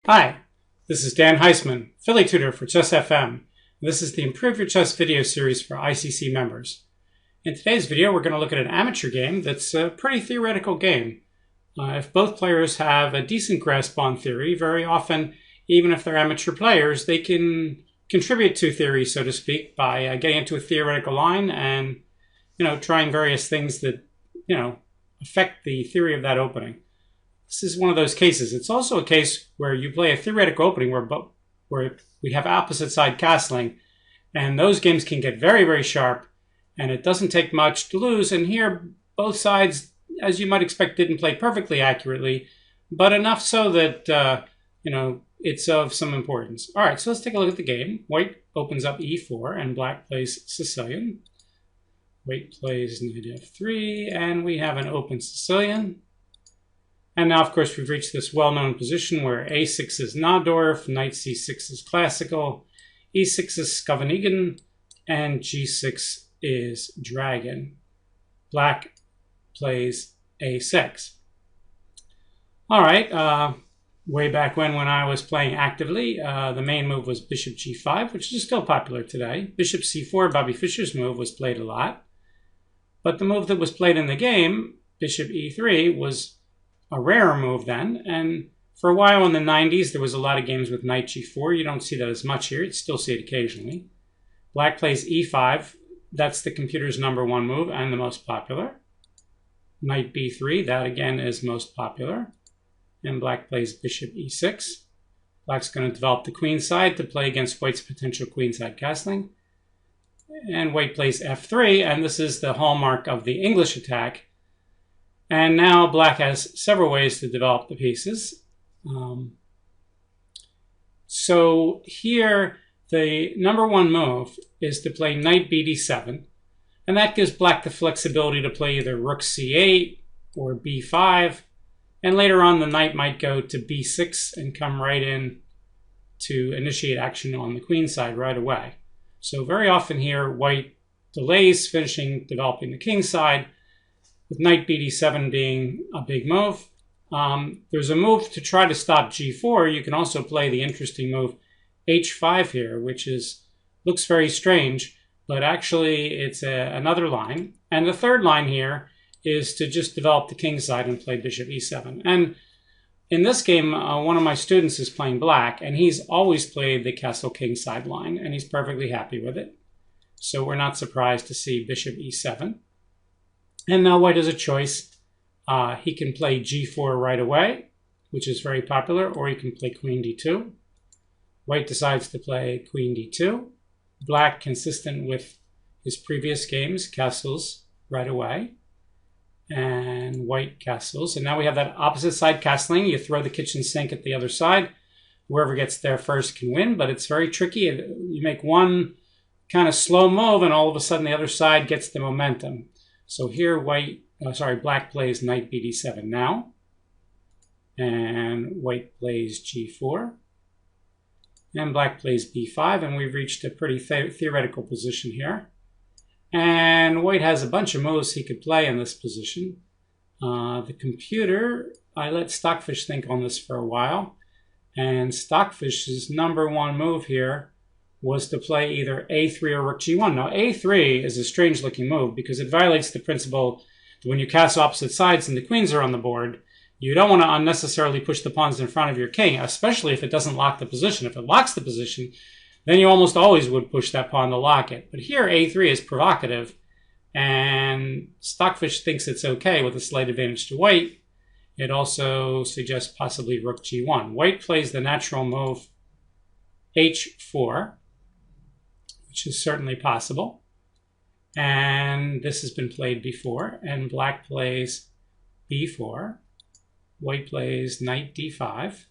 Hi, this is Dan Heisman, Philly tutor for Chess FM. This is the Improve Your Chess video series for ICC members. In today's video, we're going to look at an amateur game that's a pretty theoretical game. If both players have a decent grasp on theory, very often, even if they're amateur players, they can contribute to theory, so to speak, by getting into a theoretical line and, trying various things that, affect the theory of that opening. This is one of those cases. It's also a case where you play a theoretical opening where we have opposite side castling, and those games can get very, very sharp, and it doesn't take much to lose. And here, both sides, as you might expect, didn't play perfectly accurately, but enough so that, it's of some importance. All right, so let's take a look at the game. White opens up e4, and black plays Sicilian. White plays knight f3, and we have an open Sicilian. And now, of course, we've reached this well-known position where a6 is Najdorf, knight c6 is classical, e6 is Skavenigen, and g6 is dragon. Black plays a6. All right, way back when I was playing actively, the main move was bishop g5, which is still popular today. Bishop c4, Bobby Fischer's move, was played a lot. But the move that was played in the game, bishop e3, was a rarer move then, and for a while in the 90s there was a lot of games with knight g4. You don't see that as much here. You still see it occasionally. Black plays e5. That's the computer's #1 move and the most popular. Knight b3, that again is most popular. And black plays bishop e6. Black's going to develop the queen side to play against white's potential queenside castling. And white plays f3, and this is the hallmark of the English attack. And now black has several ways to develop the pieces. So here, the #1 move is to play knight bd7. And that gives black the flexibility to play either rook c8 or b5. And later on, the knight might go to b6 and come right in to initiate action on the queen side right away. So very often here, white delays finishing developing the king side, with knight bd7 being a big move. There's a move to try to stop g4. You can also play the interesting move h5 here, which looks very strange, but actually it's another line. And the third line here is to just develop the king side and play bishop e7. And in this game, one of my students is playing black, and he's always played the castle king side line, and he's perfectly happy with it. So we're not surprised to see bishop e7. And now white has a choice. He can play g4 right away, which is very popular, or he can play queen d2. White decides to play queen d2. Black, consistent with his previous games, castles right away. And white castles. And now we have that opposite side castling. You throw the kitchen sink at the other side. Whoever gets there first can win, but it's very tricky. You make one kind of slow move, and all of a sudden the other side gets the momentum. So here black plays knight bd7 now, and white plays g4, and black plays b5, and we've reached a pretty theoretical position here. And white has a bunch of moves he could play in this position. The computer, I let Stockfish think on this for a while, and Stockfish's #1 move here was to play either a3 or rook g1. Now, a3 is a strange-looking move because it violates the principle that when you cast opposite sides and the queens are on the board, you don't want to unnecessarily push the pawns in front of your king, especially if it doesn't lock the position. If it locks the position, then you almost always would push that pawn to lock it. But here, a3 is provocative, and Stockfish thinks it's okay with a slight advantage to white. It also suggests possibly rook g1. White plays the natural move h4, which is certainly possible. And this has been played before. And black plays b4. White plays knight d5.